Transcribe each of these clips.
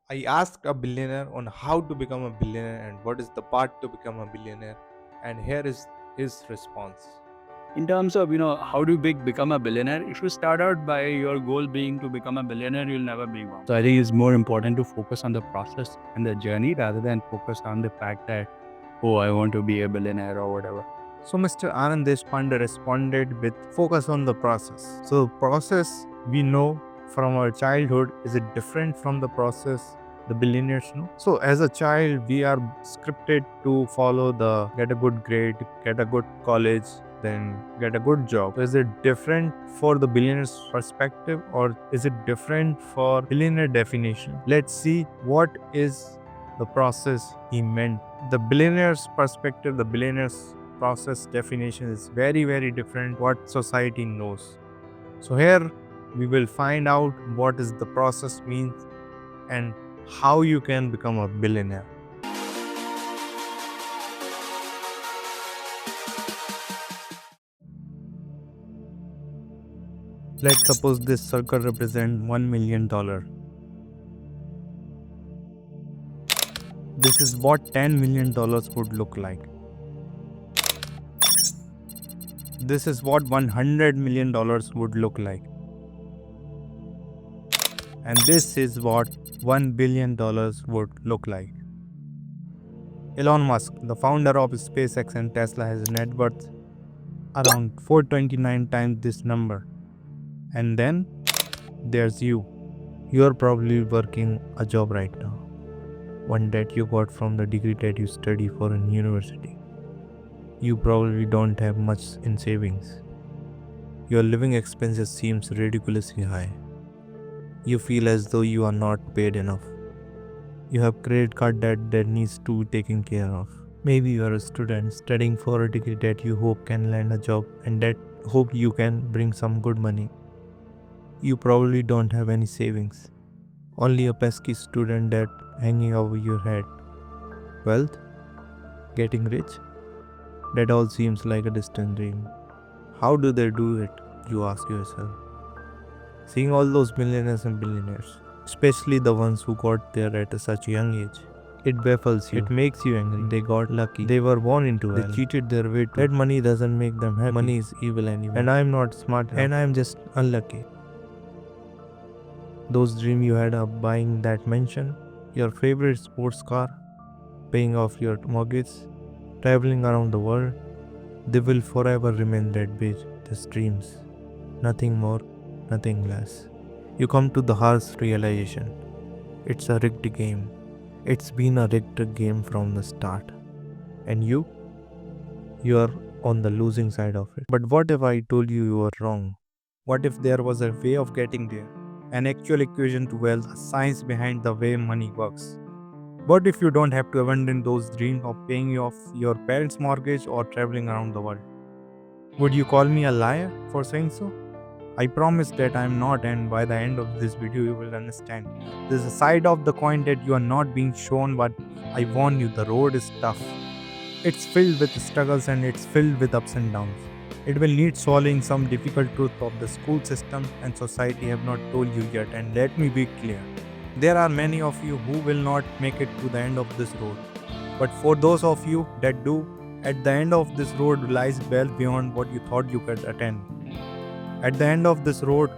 I asked a billionaire on how to become a billionaire and what is the path to become a billionaire, and here is his response. In terms of, how do you become a billionaire? If you start out by your goal being to become a billionaire, you'll never be one. So I think it's more important to focus on the process and the journey rather than focus on the fact that, oh, I want to be a billionaire or whatever. So Mr. Anand Deshpande responded with focus on the process. So process we know from our childhood, is it different from the process the billionaires know? So as a child, we are scripted to follow the get a good grade, get a good college, then get a good job. So is it different for the billionaire's perspective or is it different for billionaire definition? Let's see what is the process he meant. The billionaire's perspective, the billionaire's process definition is very, very different what society knows. So here we will find out what is the process means and how you can become a billionaire. Let's suppose this circle represents $1 million. This is what $10 million would look like. This is what $100 million would look like. And this is what $1 billion would look like. Elon Musk, the founder of SpaceX and Tesla, has a net worth around 429 times this number. And then there's you. You're probably working a job right now. One that you got from the degree that you study for in university. You probably don't have much in savings. Your living expenses seems ridiculously high. You feel as though you are not paid enough. You have credit card debt that needs to be taken care of. Maybe you are a student studying for a degree that you hope can land a job and that hope you can bring some good money. You probably don't have any savings. Only a pesky student debt hanging over your head. Wealth? Getting rich? That all seems like a distant dream. How do they do it? You ask yourself. Seeing all those millionaires and billionaires, especially the ones who got there at such a young age, it baffles you. It makes you angry. They got lucky. They were born into it. They cheated their way to. That money doesn't make them happy. Money is evil anyway. And I'm not smart enough. And I'm just unlucky. Those dreams you had of buying that mansion, your favorite sports car, paying off your mortgage, traveling around the world, they will forever remain that big, just dreams. Nothing more, nothing less. You come to the harsh realization. It's a rigged game. It's been a rigged game from the start. And you are on the losing side of it. But what if I told you were wrong? What if there was a way of getting there? An actual equation to wealth, a science behind the way money works. What if you don't have to abandon those dreams of paying off your parents' mortgage or traveling around the world? Would you call me a liar for saying so? I promise that I am not, and by the end of this video you will understand. There's a side of the coin that you are not being shown, but I warn you, the road is tough. It's filled with struggles and it's filled with ups and downs. It will need swallowing some difficult truth of the school system and society have not told you yet, and let me be clear. There are many of you who will not make it to the end of this road. But for those of you that do, at the end of this road lies well beyond what you thought you could attain. At the end of this road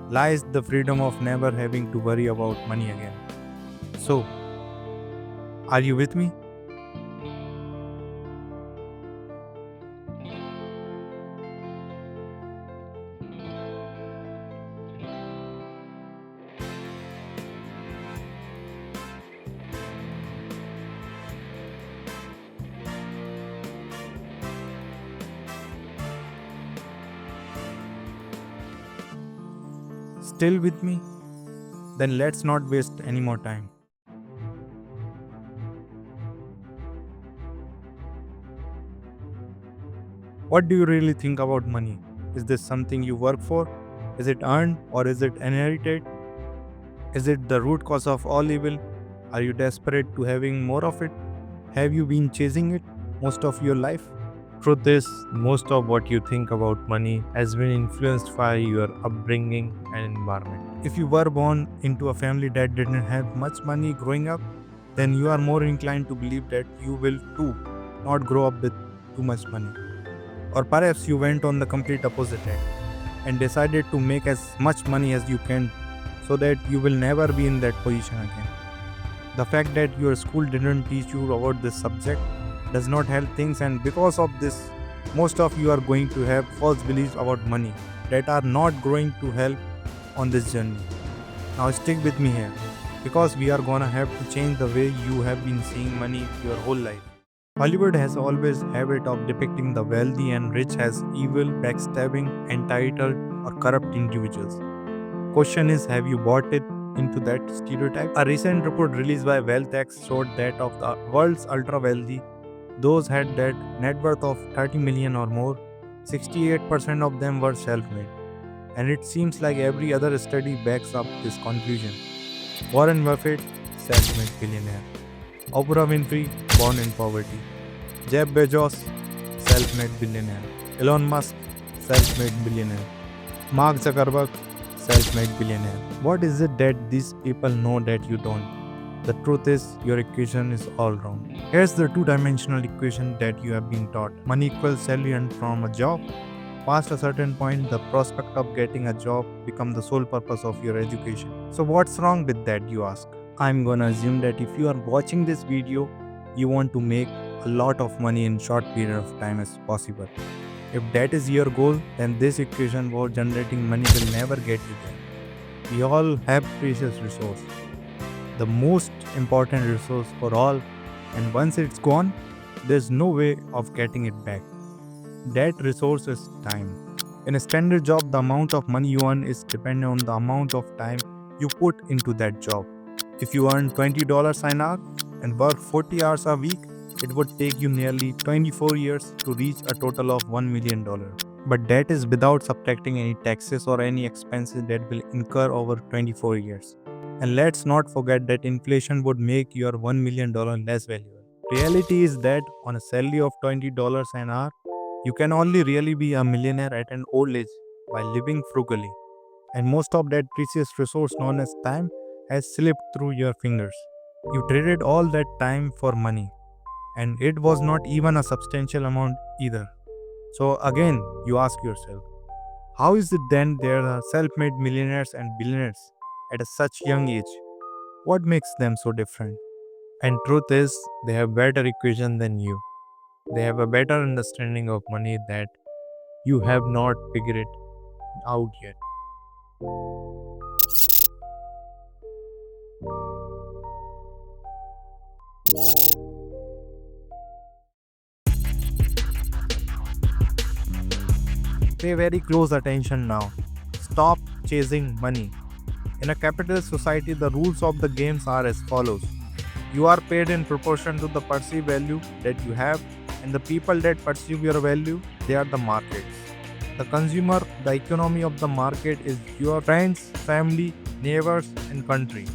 lies the freedom of never having to worry about money again. So, are you with me? Still with me? Then let's not waste any more time. What do you really think about money? Is this something you work for? Is it earned or is it inherited? Is it the root cause of all evil? Are you desperate to having more of it? Have you been chasing it most of your life? Truth is, most of what you think about money has been influenced by your upbringing and environment. If you were born into a family that didn't have much money growing up, then you are more inclined to believe that you will too not grow up with too much money. Or perhaps you went on the complete opposite end and decided to make as much money as you can so that you will never be in that position again. The fact that your school didn't teach you about this subject does not help things, and because of this, most of you are going to have false beliefs about money that are not going to help on this journey. Now stick with me here, because we are gonna have to change the way you have been seeing money your whole life. Hollywood has always habit of depicting the wealthy and rich as evil, backstabbing, entitled, or corrupt individuals. Question is, have you bought it into that stereotype? A recent report released by WealthX showed that of the world's ultra wealthy, those had that net worth of 30 million or more, 68% of them were self-made. And it seems like every other study backs up this conclusion. Warren Buffett, self-made billionaire. Oprah Winfrey, born in poverty. Jeff Bezos, self-made billionaire. Elon Musk, self-made billionaire. Mark Zuckerberg, self-made billionaire. What is it that these people know that you don't? The truth is, your equation is all wrong. Here's the two-dimensional equation that you have been taught. Money equals salary earned from a job. Past a certain point, the prospect of getting a job becomes the sole purpose of your education. So what's wrong with that, you ask? I'm gonna assume that if you are watching this video, you want to make a lot of money in short period of time as possible. If that is your goal, then this equation for generating money will never get you there. We all have precious resource, the most important resource for all, and once it's gone, there's no way of getting it back. That resource is time. In a standard job, the amount of money you earn is dependent on the amount of time you put into that job. If you earn $20 an hour and work 40 hours a week, it would take you nearly 24 years to reach a total of $1 million. But that is without subtracting any taxes or any expenses that will incur over 24 years. And let's not forget that inflation would make your $1 million less valuable. Reality is that on a salary of $20 an hour, you can only really be a millionaire at an old age by living frugally. And most of that precious resource known as time has slipped through your fingers. You traded all that time for money, and it was not even a substantial amount either. So again, you ask yourself, how is it then there are self-made millionaires and billionaires at a such young age? What makes them so different? And truth is, they have better equation than you. They have a better understanding of money that you have not figured it out yet. Pay very close attention now. Stop chasing money. In a capitalist society, the rules of the games are as follows. You are paid in proportion to the perceived value that you have, and the people that perceive your value, they are the markets. The consumer, the economy of the market is your friends, family, neighbors, and country.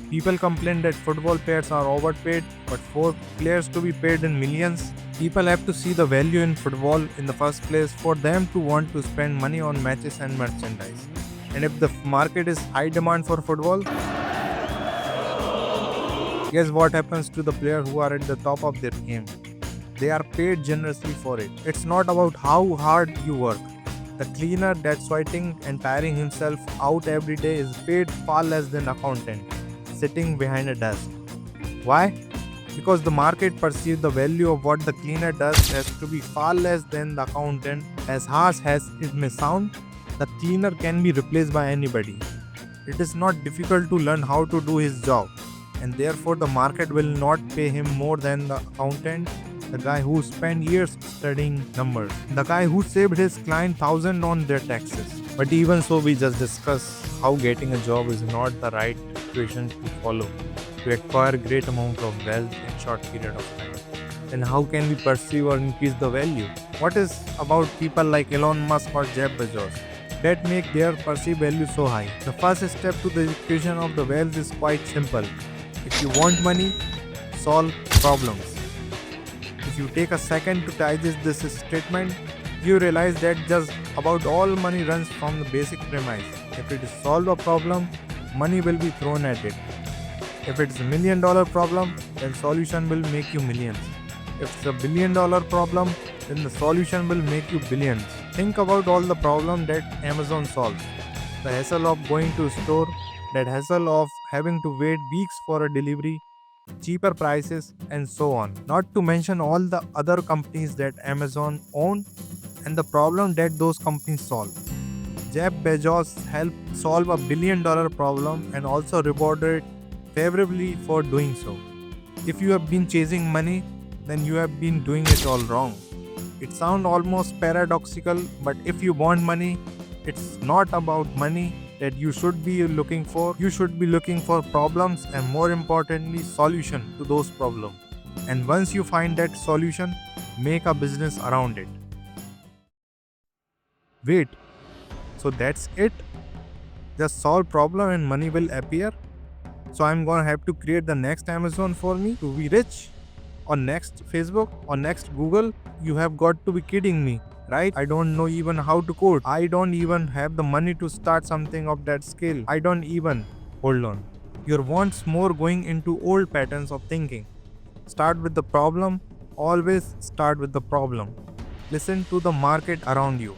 People complain that football players are overpaid, but for players to be paid in millions, people have to see the value in football in the first place for them to want to spend money on matches and merchandise. And if the market is high demand for football, guess what happens to the players who are at the top of their game? They are paid generously for it. It's not about how hard you work. The cleaner that's sweating and tiring himself out every day is paid far less than an accountant sitting behind a desk. Why? Because the market perceives the value of what the cleaner does has to be far less than the accountant. As harsh as it may sound, the cleaner can be replaced by anybody. It is not difficult to learn how to do his job, and therefore the market will not pay him more than the accountant, the guy who spent years studying numbers, the guy who saved his client thousands on their taxes. But even so, we just discussed how getting a job is not the right equation to follow to acquire great amount of wealth in short period of time. Then how can we perceive or increase the value? What is about people like Elon Musk or Jeff Bezos that make their perceived value so high? The first step to the equation of the wealth is quite simple. If you want money, solve problems. If you take a second to digest this statement, you realize that just about all money runs from the basic premise If it is solve a problem, money will be thrown at it. If it's $1 million problem, then solution will make you millions. If it's $1 billion problem, then the solution will make you billions. Think about all the problem that Amazon solves. The hassle of going to a store, that hassle of having to wait weeks for a delivery, cheaper prices, and so on. Not to mention all the other companies that Amazon own and the problem that those companies solve. Jeff Bezos helped solve a $1 billion problem and also rewarded favorably for doing so. If you have been chasing money, then you have been doing it all wrong. It sounds almost paradoxical, but if you want money, it's not about money that you should be looking for. You should be looking for problems and, more importantly, solution to those problems. And once you find that solution, make a business around it. Wait, so that's it? Just solve problem and money will appear? So I'm gonna have to create the next Amazon for me to be rich? Or next Facebook? Or next Google? You have got to be kidding me, right? I don't know even how to code. I don't even have the money to start something of that scale. Hold on. You're once more going into old patterns of thinking. Start with the problem. Always start with the problem. Listen to the market around you.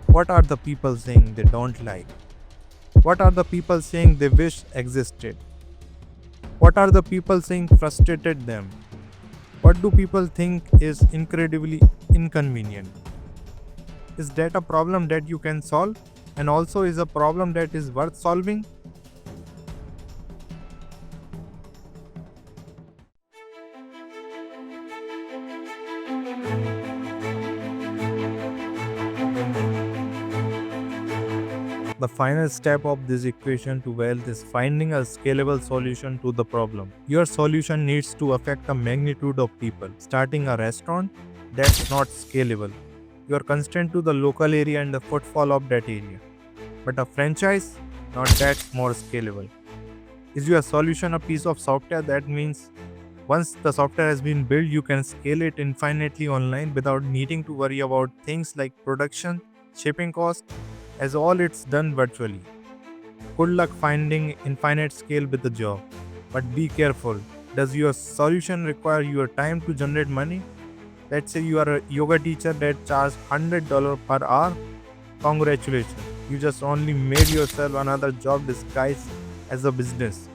What are the people saying they don't like? What are the people saying they wish existed? What are the people saying frustrated them? What do people think is incredibly inconvenient? Is that a problem that you can solve? And also is a problem that is worth solving? The final step of this equation to wealth is finding a scalable solution to the problem. Your solution needs to affect a magnitude of people. Starting a restaurant, that's not scalable. You are constrained to the local area and the footfall of that area. But a franchise, now that's more scalable. Is your solution a piece of software? That means once the software has been built, you can scale it infinitely online without needing to worry about things like production, shipping costs, as all it's done virtually. Good luck finding infinite scale with the job. But be careful. Does your solution require your time to generate money? Let's say you are a yoga teacher that charges $100 per hour. Congratulations. You just only made yourself another job disguised as a business.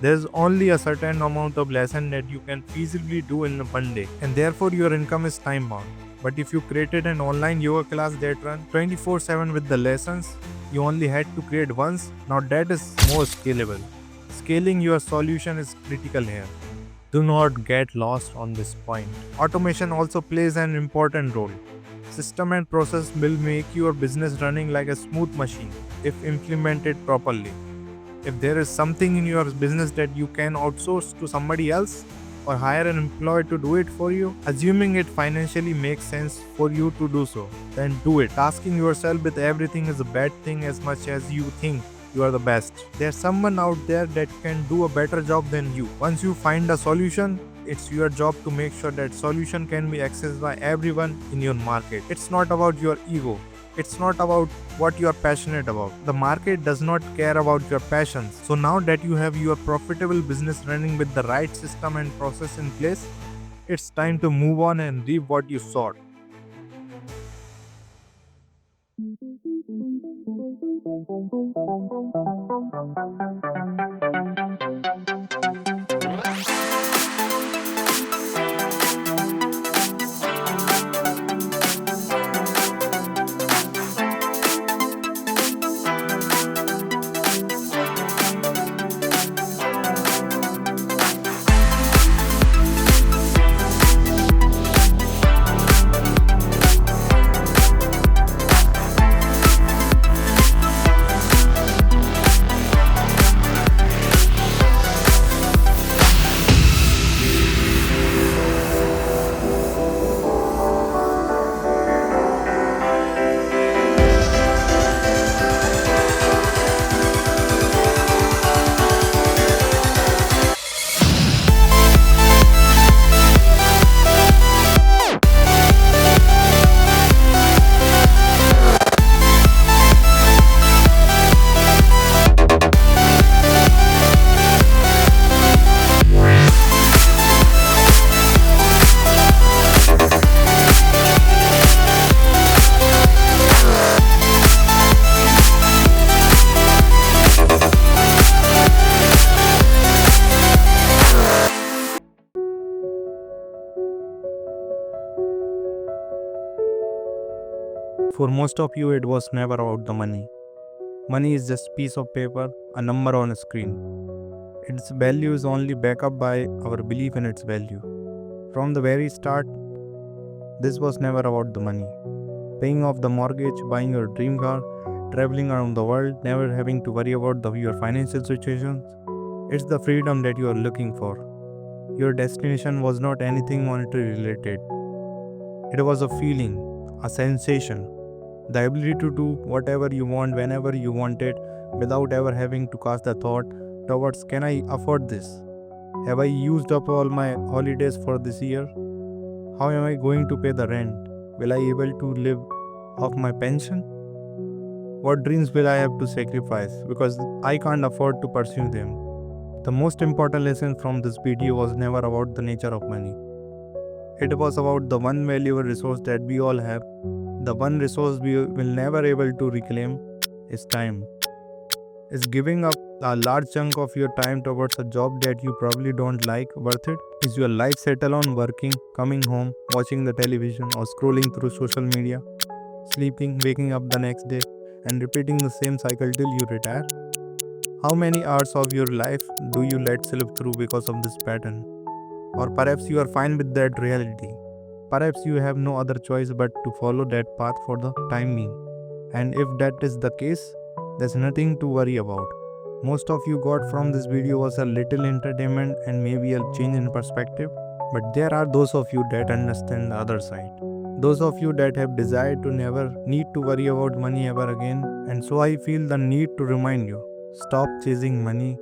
There's only a certain amount of lesson that you can feasibly do in one day, and therefore your income is time bound. But if you created an online yoga class that run 24/7 with the lessons you only had to create once, now that is more scalable. Scaling your solution is critical here. Do not get lost on this point. Automation also plays an important role. System and process will make your business running like a smooth machine if implemented properly. If there is something in your business that you can outsource to somebody else or hire an employee to do it for you, assuming it financially makes sense for you to do so, then do it. Tasking yourself with everything is a bad thing as much as you think you are the best. There's someone out there that can do a better job than you. Once you find a solution, it's your job to make sure that solution can be accessed by everyone in your market. It's not about your ego. It's not about what you are passionate about. The market does not care about your passions. So now that you have your profitable business running with the right system and process in place, it's time to move on and reap what you sowed. For most of you, it was never about the money. Money is just piece of paper, a number on a screen. Its value is only backed up by our belief in its value. From the very start, this was never about the money. Paying off the mortgage, buying your dream car, traveling around the world, never having to worry about your financial situations. It's the freedom that you are looking for. Your destination was not anything monetary related. It was a feeling, a sensation, the ability to do whatever you want whenever you want it without ever having to cast the thought towards, can I afford this? Have I used up all my holidays for this year? How am I going to pay the rent? Will I be able to live off my pension? What dreams will I have to sacrifice because I can't afford to pursue them? The most important lesson from this video was never about the nature of money. It was about the one valuable resource that we all have. The one resource we will never able to reclaim is time. Is giving up a large chunk of your time towards a job that you probably don't like worth it? Is your life settled on working, coming home, watching the television or scrolling through social media, sleeping, waking up the next day and repeating the same cycle till you retire? How many hours of your life do you let slip through because of this pattern? Or perhaps you are fine with that reality. Perhaps you have no other choice but to follow that path for the time being. And if that is the case, there's nothing to worry about. Most of you got from this video was a little entertainment and maybe a change in perspective. But there are those of you that understand the other side. Those of you that have desired to never need to worry about money ever again. And so I feel the need to remind you, stop chasing money,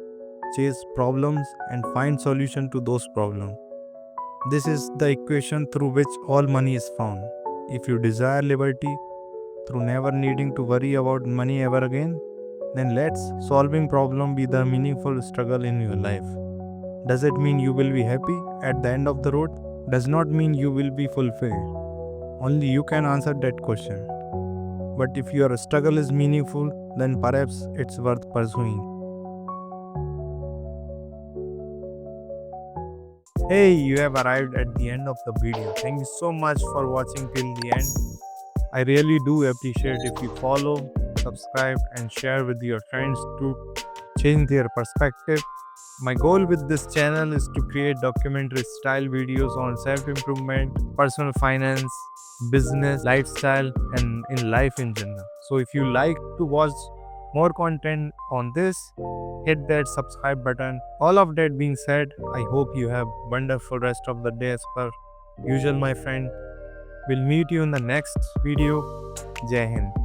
chase problems and find solution to those problems. This is the equation through which all money is found. If you desire liberty through never needing to worry about money ever again, then let's solving problem be the meaningful struggle in your life. Does it mean you will be happy at the end of the road? Does not mean you will be fulfilled. Only you can answer that question. But if your struggle is meaningful, then perhaps it's worth pursuing. Hey, you have arrived at the end of the video. Thank you so much for watching till the end. I really do appreciate if you follow, subscribe and share with your friends to change their perspective. My goal with this channel is to create documentary style videos on self-improvement, personal finance, business, lifestyle and in life in general. So if you like to watch more content on this, hit that subscribe button. All of that being said, I hope you have wonderful rest of the day as per usual, my friend. We'll meet you in the next video. Jai Hind.